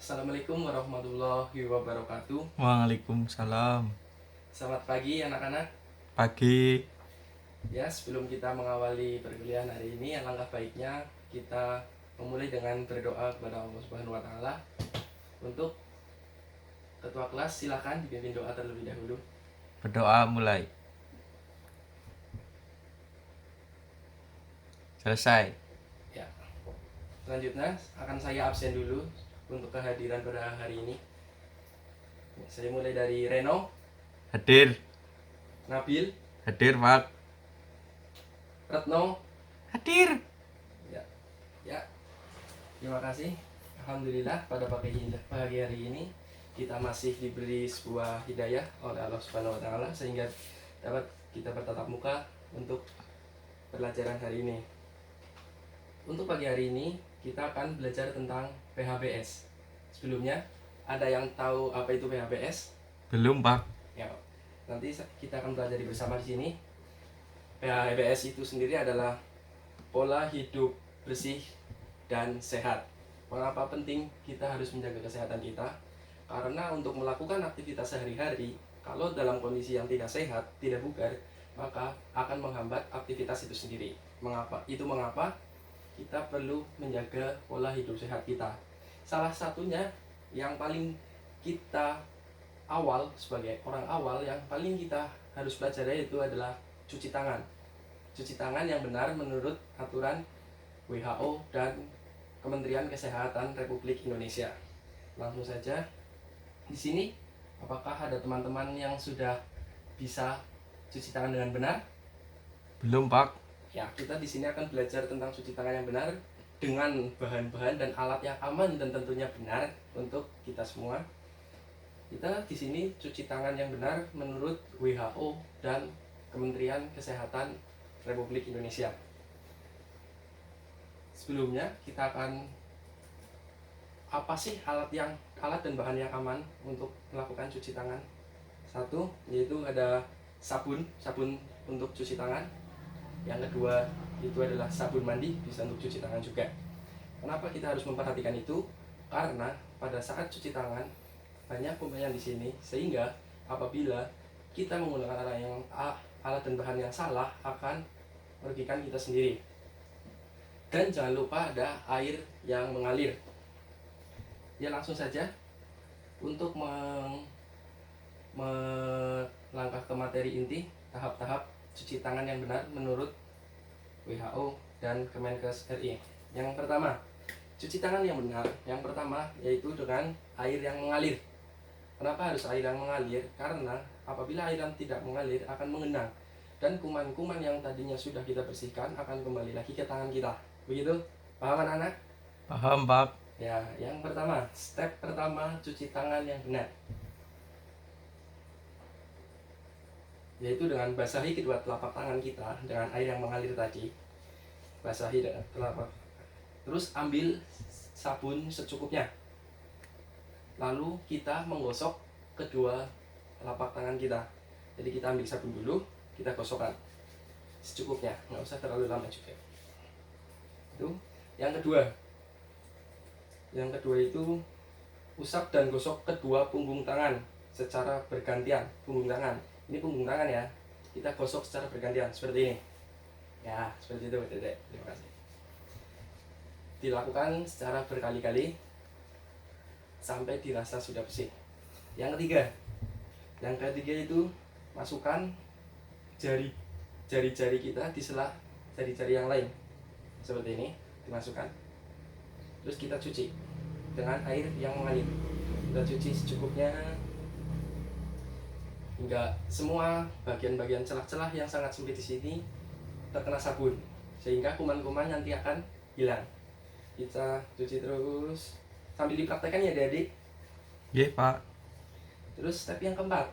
Assalamualaikum warahmatullahi wabarakatuh. Waalaikumsalam. Selamat pagi anak-anak. Pagi. Ya, sebelum kita mengawali perkuliahan hari ini, alangkah baiknya kita memulai dengan berdoa kepada Allah Subhanahu wa taala. Untuk ketua kelas silakan dipimpin doa terlebih dahulu. Berdoa mulai. Selesai. Ya. Selanjutnya akan saya absen dulu untuk kehadiran pada hari ini. Saya mulai dari Reno, Hadir. Nabil, Hadir, Pak. Retno. Hadir. Ya. Ya. Terima kasih. Alhamdulillah pada pagi hari ini kita masih diberi sebuah hidayah oleh Allah Subhanahu wa taala sehingga dapat kita bertatap muka untuk pelajaran hari ini. Untuk pagi hari ini kita akan belajar tentang PHBS. Sebelumnya, ada yang tahu apa itu PHBS? Belum, Pak. Ya. Nanti kita akan belajar bersama di sini. PHBS itu sendiri adalah pola hidup bersih dan sehat. Mengapa penting kita harus menjaga kesehatan kita? Karena untuk melakukan aktivitas sehari-hari, kalau dalam kondisi yang tidak sehat, tidak bugar, maka akan menghambat aktivitas itu sendiri. Mengapa? Mengapa kita perlu menjaga pola hidup sehat kita. Salah satunya yang paling kita awal, sebagai orang awal, yang paling kita harus pelajari itu adalah cuci tangan. Cuci tangan yang benar menurut aturan WHO dan Kementerian Kesehatan Republik Indonesia. Langsung saja di sini, apakah ada teman-teman yang sudah bisa cuci tangan dengan benar? Belum, Pak. Ya, kita di sini akan belajar tentang cuci tangan yang benar dengan bahan-bahan dan alat yang aman dan tentunya benar untuk kita semua. Kita di sini cuci tangan yang benar menurut WHO dan Kementerian Kesehatan Republik Indonesia. Sebelumnya kita akan apa sih alat dan bahan yang aman untuk melakukan cuci tangan? Satu, yaitu ada sabun untuk cuci tangan. Yang kedua itu adalah sabun mandi, bisa untuk cuci tangan juga. Kenapa kita harus memperhatikan itu? Karena pada saat cuci tangan banyak pemakaian di sini, sehingga apabila kita menggunakan alat dan bahan yang salah akan merugikan kita sendiri. Dan jangan lupa ada air yang mengalir. Ya, langsung saja untuk melangkah ke materi inti, tahap-tahap cuci tangan yang benar menurut WHO dan Kemenkes RI. Yang pertama, cuci tangan yang benar yang pertama yaitu dengan air yang mengalir. Kenapa harus air yang mengalir? Karena apabila air yang tidak mengalir akan mengenang, dan kuman-kuman yang tadinya sudah kita bersihkan akan kembali lagi ke tangan kita. Begitu? Paham anak-anak? Paham, Pak. Ya, yang pertama, step pertama cuci tangan yang benar, yaitu dengan basahi kedua telapak tangan kita dengan air yang mengalir tadi. Basahi dengan telapak. Terus ambil sabun secukupnya. Lalu kita menggosok kedua telapak tangan kita. Jadi kita ambil sabun dulu, kita gosokkan secukupnya, nggak usah terlalu lama juga. Itu yang kedua. Yang kedua itu usap dan gosok kedua punggung tangan secara bergantian. Punggung tangan, ini punggung tangan ya, kita gosok secara bergantian seperti ini. Ya, seperti itu, Dedek. Terima kasih. Dilakukan secara berkali-kali sampai dirasa sudah bersih. Yang ketiga itu masukkan jari-jari kita di sela jari-jari yang lain seperti ini, dimasukkan. Terus kita cuci dengan air yang mengalir. Kita cuci secukupnya hingga semua bagian-bagian celah-celah yang sangat sempit di sini terkena sabun, sehingga kuman-kuman nanti akan hilang. Kita cuci terus sambil dipraktekkan ya, Adik. Nggih, Pak. Terus step yang keempat,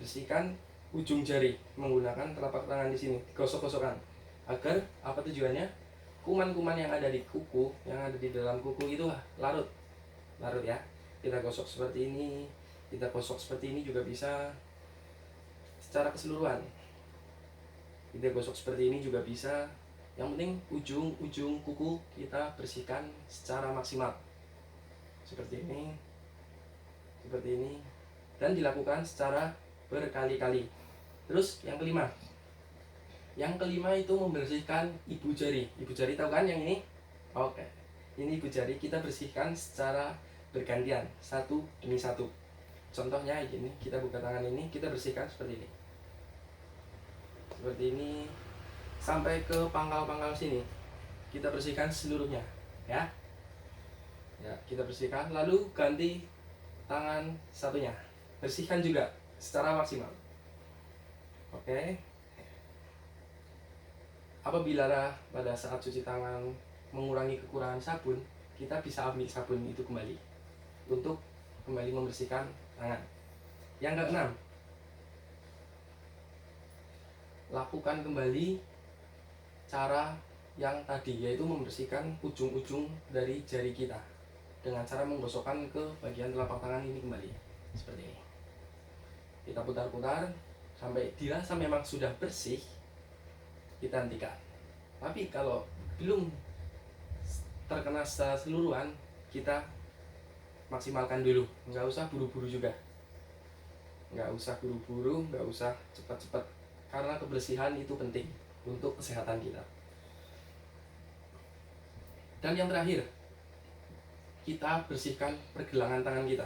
bersihkan ujung jari menggunakan telapak tangan di sini, gosok-gosokkan. Agar apa tujuannya? Kuman-kuman yang ada di kuku, yang ada di dalam kuku itu larut ya. Kita gosok seperti ini, kita gosok seperti ini juga bisa secara keseluruhan. Kita gosok seperti ini juga bisa. Yang penting ujung-ujung kuku kita bersihkan secara maksimal. seperti ini, dan dilakukan secara berkali-kali. Terus yang kelima itu membersihkan ibu jari. Ibu jari tahu kan yang ini? Oke, ini ibu jari kita bersihkan secara bergantian, satu demi satu. Contohnya ini, kita buka tangan ini, kita bersihkan seperti ini sampai ke pangkal-pangkal sini, kita bersihkan seluruhnya, ya. Kita bersihkan, lalu ganti tangan satunya, bersihkan juga secara maksimal. Oke. Apabila pada saat cuci tangan mengurangi kekurangan sabun, kita bisa ambil sabun itu kembali untuk kembali membersihkan tangan. Yang keenam, lakukan kembali cara yang tadi, yaitu membersihkan ujung-ujung dari jari kita dengan cara menggosokkan ke bagian telapak tangan ini kembali seperti ini. Kita putar-putar sampai dirasa memang sudah bersih, kita hentikan. Tapi kalau belum terkena secara keseluruhan, kita maksimalkan dulu, nggak usah buru-buru juga, nggak usah cepat-cepat, karena kebersihan itu penting untuk kesehatan kita. Dan yang terakhir, kita bersihkan pergelangan tangan kita.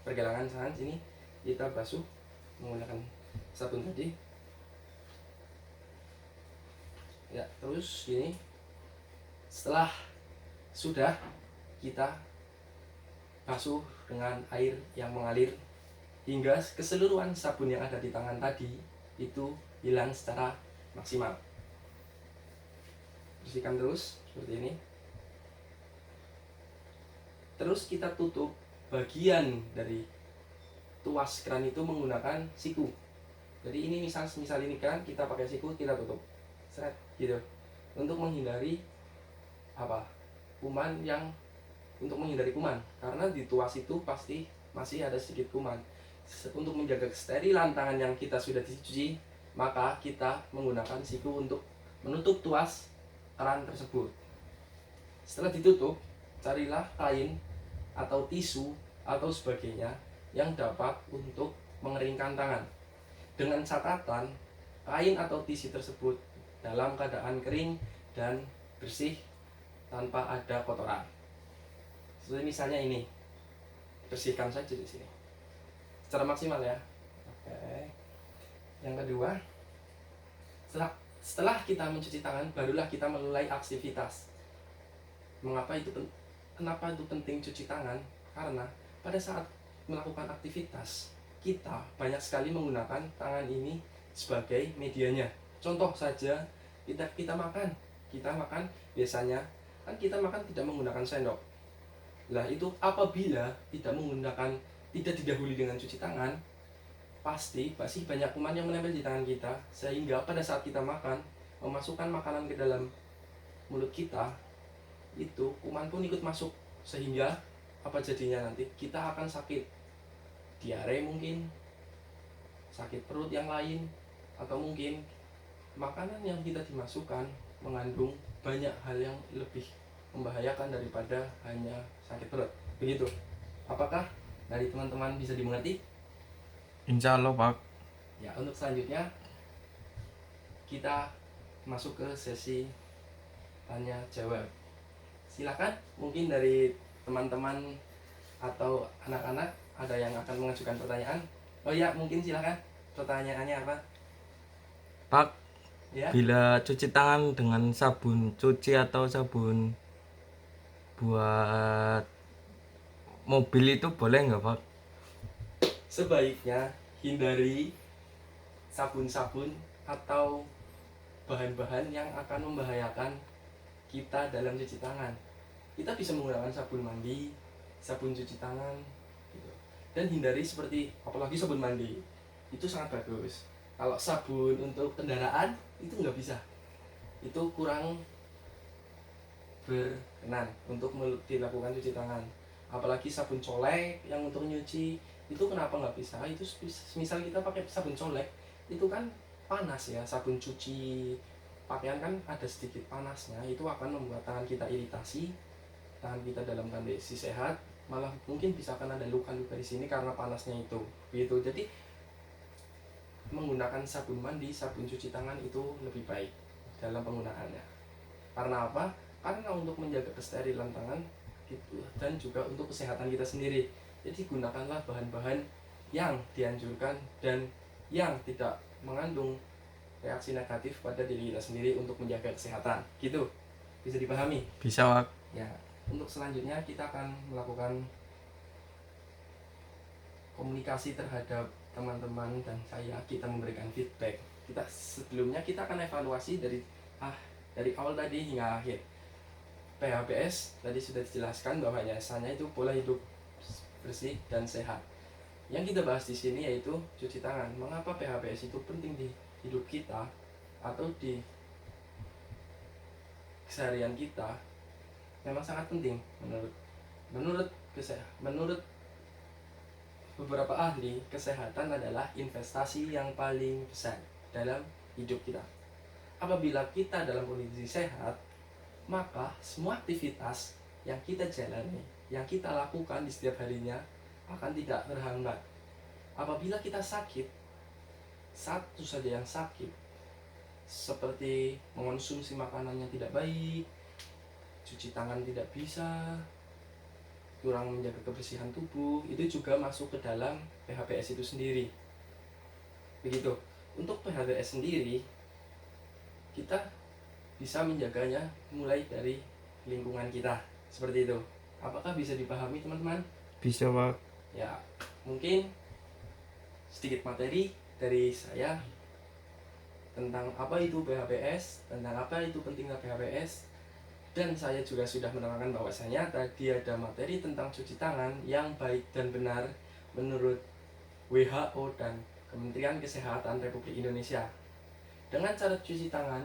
Pergelangan tangan sini kita basuh menggunakan sabun tadi. Ya, terus gini. Setelah sudah, kita basuh dengan air yang mengalir hingga keseluruhan sabun yang ada di tangan tadi itu hilang secara maksimal. Bersihkan terus seperti ini. Terus kita tutup bagian dari tuas keran itu menggunakan siku. Jadi ini misal ini kan kita pakai siku, kita tutup seret gitu, untuk menghindari kuman, karena di tuas itu pasti masih ada sedikit kuman. Untuk menjaga kesterilan tangan yang kita sudah dicuci, maka kita menggunakan siku untuk menutup tuas keran tersebut. Setelah ditutup, carilah kain atau tisu atau sebagainya yang dapat untuk mengeringkan tangan, dengan catatan kain atau tisu tersebut dalam keadaan kering dan bersih tanpa ada kotoran. Seperti misalnya ini, bersihkan saja di sini secara maksimal ya. Oke. Yang kedua, setelah kita mencuci tangan, barulah kita mulai aktivitas. Kenapa itu penting cuci tangan? Karena pada saat melakukan aktivitas, kita banyak sekali menggunakan tangan ini sebagai medianya. Contoh saja, kita makan biasanya kan kita makan tidak menggunakan sendok. Lah itu apabila tidak didahului dengan cuci tangan, pasti banyak kuman yang menempel di tangan kita, sehingga pada saat kita makan, memasukkan makanan ke dalam mulut kita, itu kuman pun ikut masuk, sehingga apa jadinya nanti kita akan sakit diare, mungkin sakit perut yang lain, atau mungkin makanan yang kita dimasukkan mengandung banyak hal yang lebih membahayakan daripada hanya sakit perut. Begitu. Apakah dari teman-teman bisa dimengerti? Insya Allah Pak. Ya, untuk selanjutnya kita masuk ke sesi tanya jawab. Silakan, mungkin dari teman-teman atau anak-anak ada yang akan mengajukan pertanyaan. Oh ya, mungkin silakan. Pertanyaannya apa? Pak, Ya. bila cuci tangan dengan sabun cuci atau sabun buat mobil itu boleh nggak Pak? Sebaiknya hindari sabun-sabun atau bahan-bahan yang akan membahayakan kita dalam cuci tangan. Kita bisa menggunakan sabun mandi, sabun cuci tangan gitu. Dan hindari seperti, apalagi sabun mandi itu sangat bagus. Kalau sabun untuk kendaraan itu nggak bisa, itu kurang berkenan untuk dilakukan cuci tangan. Apalagi sabun colek yang untuk nyuci itu kenapa nggak bisa? Itu misal kita pakai sabun colek itu kan panas ya, sabun cuci pakaian kan ada sedikit panasnya, itu akan membuat tangan kita iritasi, tangan kita dalam kondisi sehat malah mungkin bisa akan ada luka-luka di sini karena panasnya itu gitu. Jadi menggunakan sabun mandi, sabun cuci tangan itu lebih baik dalam penggunaannya. Karena apa? Karena untuk menjaga kesterilan tangan gitu, dan juga untuk kesehatan kita sendiri. Jadi gunakanlah bahan-bahan yang dianjurkan dan yang tidak mengandung reaksi negatif pada diri kita sendiri untuk menjaga kesehatan. Gitu. Bisa dipahami? Bisa, Wak. Ya. Untuk selanjutnya kita akan melakukan komunikasi terhadap teman-teman dan saya. Kita memberikan feedback. Sebelumnya kita akan evaluasi dari awal tadi hingga akhir. PHBS tadi sudah dijelaskan bahwa biasanya itu pola hidup bersih dan sehat. Yang kita bahas di sini yaitu cuci tangan. Mengapa PHBS itu penting di hidup kita atau di keseharian kita? Memang sangat penting menurut beberapa ahli kesehatan adalah investasi yang paling besar dalam hidup kita. Apabila kita dalam kondisi sehat, maka semua aktivitas yang kita jalani, yang kita lakukan di setiap harinya akan tidak terhambat. Apabila kita sakit, satu saja yang sakit, seperti mengonsumsi makanan yang tidak baik, cuci tangan tidak bisa, kurang menjaga kebersihan tubuh, itu juga masuk ke dalam PHBS itu sendiri. Begitu. Untuk PHBS sendiri, kita bisa menjaganya mulai dari lingkungan kita. Seperti itu. Apakah bisa dipahami teman-teman? Bisa, Wak. Ya, mungkin sedikit materi dari saya tentang apa itu PHBS, tentang apa itu pentingnya PHBS. Dan saya juga sudah menerangkan bahwasanya tadi ada materi tentang cuci tangan yang baik dan benar menurut WHO dan Kementerian Kesehatan Republik Indonesia. Dengan cara cuci tangan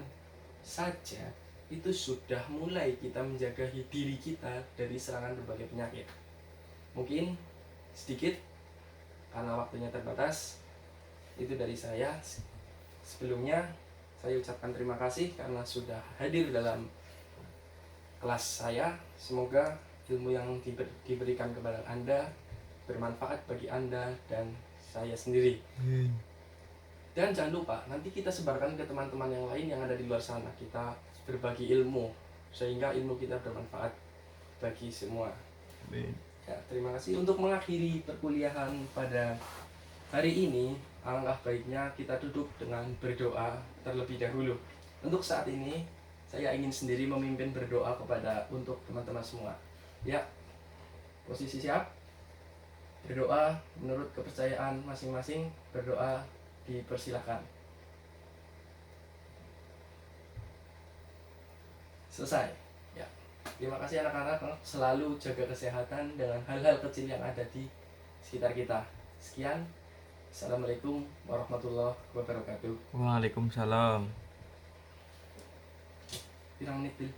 saja itu sudah mulai kita menjaga diri kita dari serangan berbagai penyakit. Mungkin sedikit karena waktunya terbatas, itu dari saya. Sebelumnya saya ucapkan terima kasih karena sudah hadir dalam kelas saya. Semoga ilmu yang diberikan kepada Anda bermanfaat bagi Anda dan saya sendiri. Dan jangan lupa, nanti kita sebarkan ke teman-teman yang lain yang ada di luar sana. Kita berbagi ilmu, sehingga ilmu kita bermanfaat bagi semua. Ya, terima kasih. Untuk mengakhiri perkuliahan pada hari ini, alangkah baiknya kita duduk dengan berdoa terlebih dahulu. Untuk saat ini, saya ingin sendiri memimpin berdoa untuk teman-teman semua. Ya, posisi siap? Berdoa menurut kepercayaan masing-masing, berdoa dipersilakan. Selesai. Ya. Terima kasih anak-anak, selalu jaga kesehatan dengan hal-hal kecil yang ada di sekitar kita. Sekian. Assalamualaikum warahmatullahi wabarakatuh. Waalaikumsalam. Pirang menit, Bil?